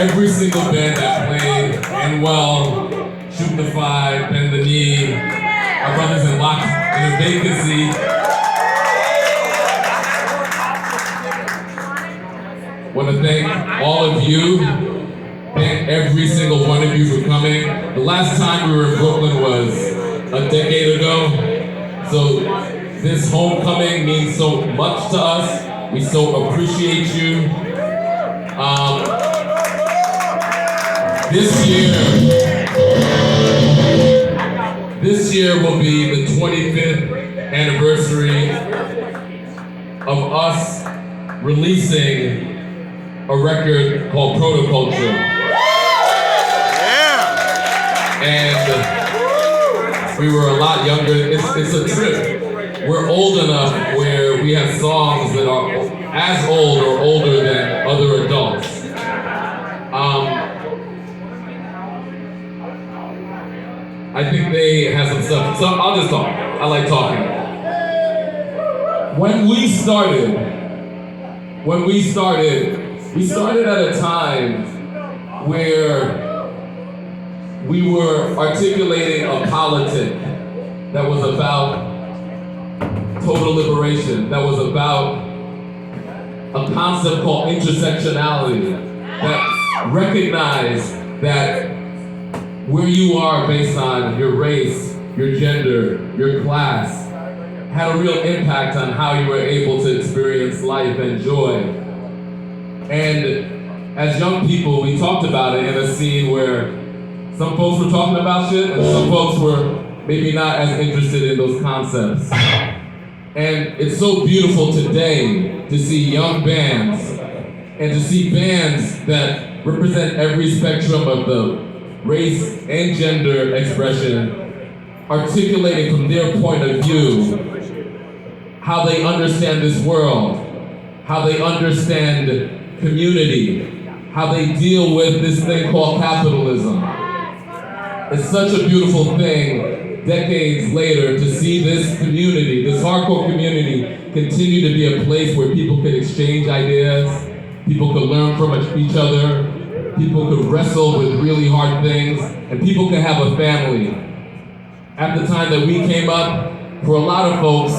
every single band that played, and well, Shoot the Five, Bend the Knee, our brothers in Lock in a Vacancy. Want to thank all of you, thank every single one of you for coming. The last time we were in Brooklyn was a decade ago, so this homecoming means so much to us. We so appreciate you. This year will be the 25th anniversary of us releasing a record called Protoculture. Yeah. And we were a lot younger. It's a trip. We're old enough where we have songs that are as old or older than other adults. I think they have some stuff. So I'll just talk. I like talking. When we started at a time where we were articulating a politic that was about total liberation, that was about a concept called intersectionality, that recognized that where you are based on your race, your gender, your class, had a real impact on how you were able to experience life and joy. And as young people, we talked about it in a scene where some folks were talking about shit and some folks were maybe not as interested in those concepts. And it's so beautiful today to see young bands and to see bands that represent every spectrum of the race and gender expression articulating from their point of view how they understand this world, how they understand community, how they deal with this thing called capitalism. It's such a beautiful thing, decades later, to see this community, this hardcore community, continue to be a place where people can exchange ideas, people can learn from each other, people could wrestle with really hard things, and people can have a family. At the time that we came up, for a lot of folks,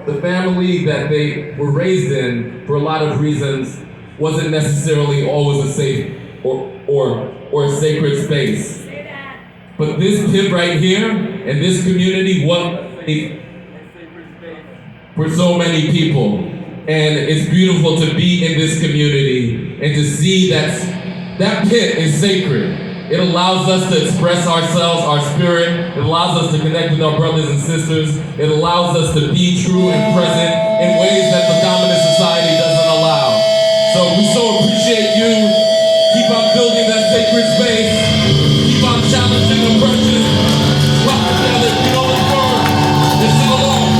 the family that they were raised in, for a lot of reasons, wasn't necessarily always a safe or a sacred space. But this kid right here, and this community, was for so many people. And it's beautiful to be in this community and to see that pit is sacred. It allows us to express ourselves, our spirit. It allows us to connect with our brothers and sisters. It allows us to be true and present in ways that the dominant society doesn't allow. So we so appreciate you. Keep on building that sacred space. Keep on challenging oppression. Rock together, you know the word. Let's sing along.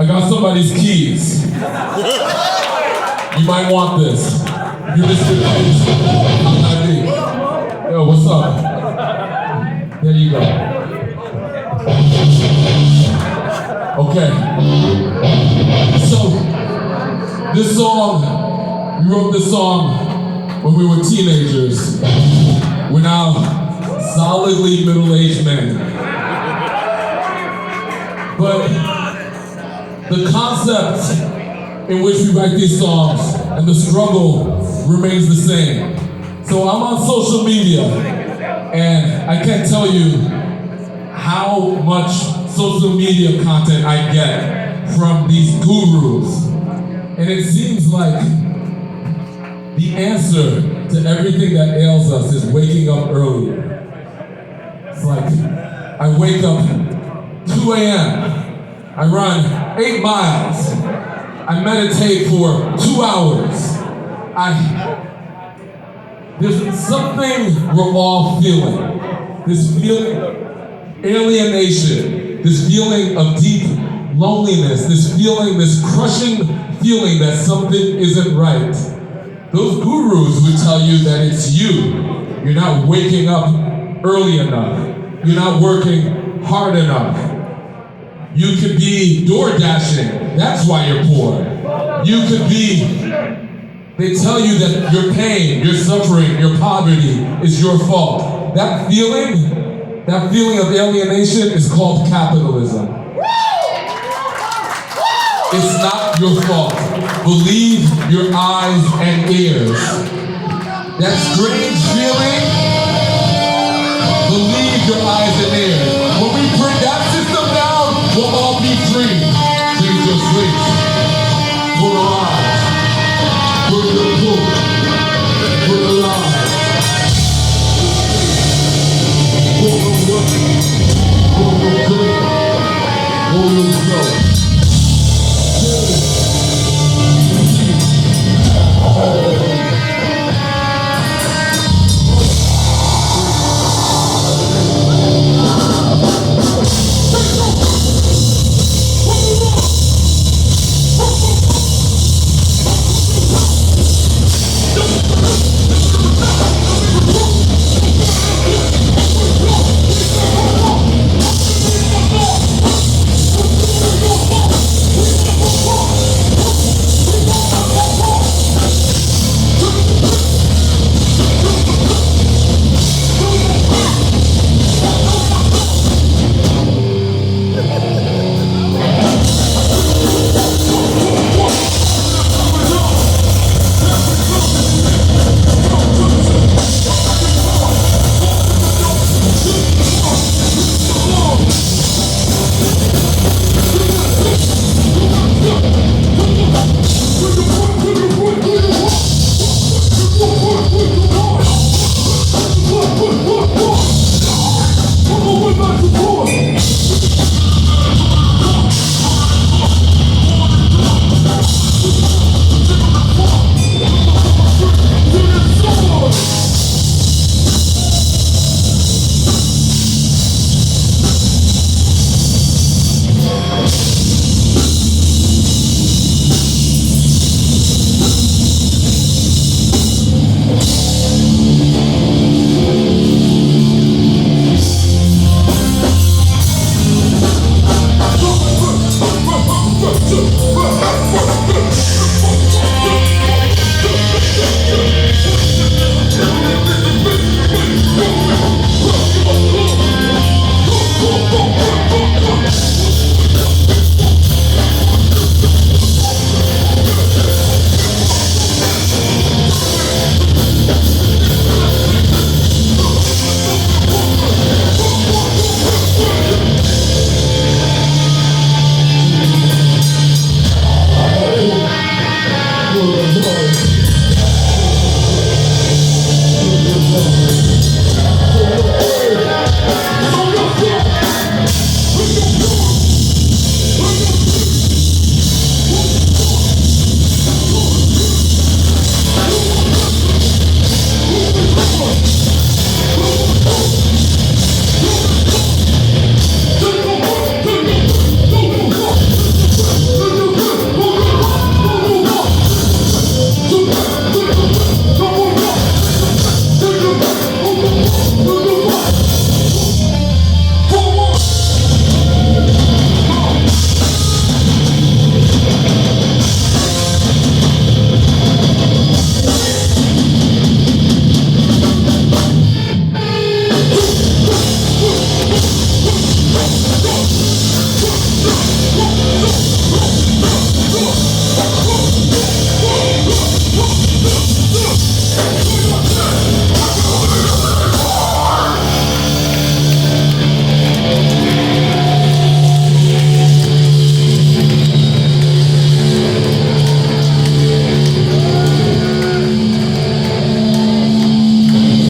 I got somebody's keys. You might want this. You're just confused. I'm not me. Yo, what's up? There you go. Okay. So, this song, we wrote this song when we were teenagers. We're now solidly middle-aged men. But the concept in which we write these songs and the struggle remains the same. So I'm on social media, and I can't tell you how much social media content I get from these gurus. And it seems like the answer to everything that ails us is waking up early. It's like, I wake up 2 a.m., I run 8 miles, I meditate for 2 hours. There's something we're all feeling. This feeling of alienation, this feeling of deep loneliness, this crushing feeling that something isn't right. Those gurus would tell you that it's you. You're not waking up early enough. You're not working hard enough. You could be door dashing. That's why you're poor. You could be, they tell you that your pain, your suffering, your poverty is your fault. That feeling of alienation is called capitalism. It's not your fault. Believe your eyes and ears. That strange feeling, believe your eyes and ears. When we bring that system down, we'll all be free. Change your sleep. Put the lies. Put the book. Put the lies. Put the work. Put the good. Put the slow. Meadows.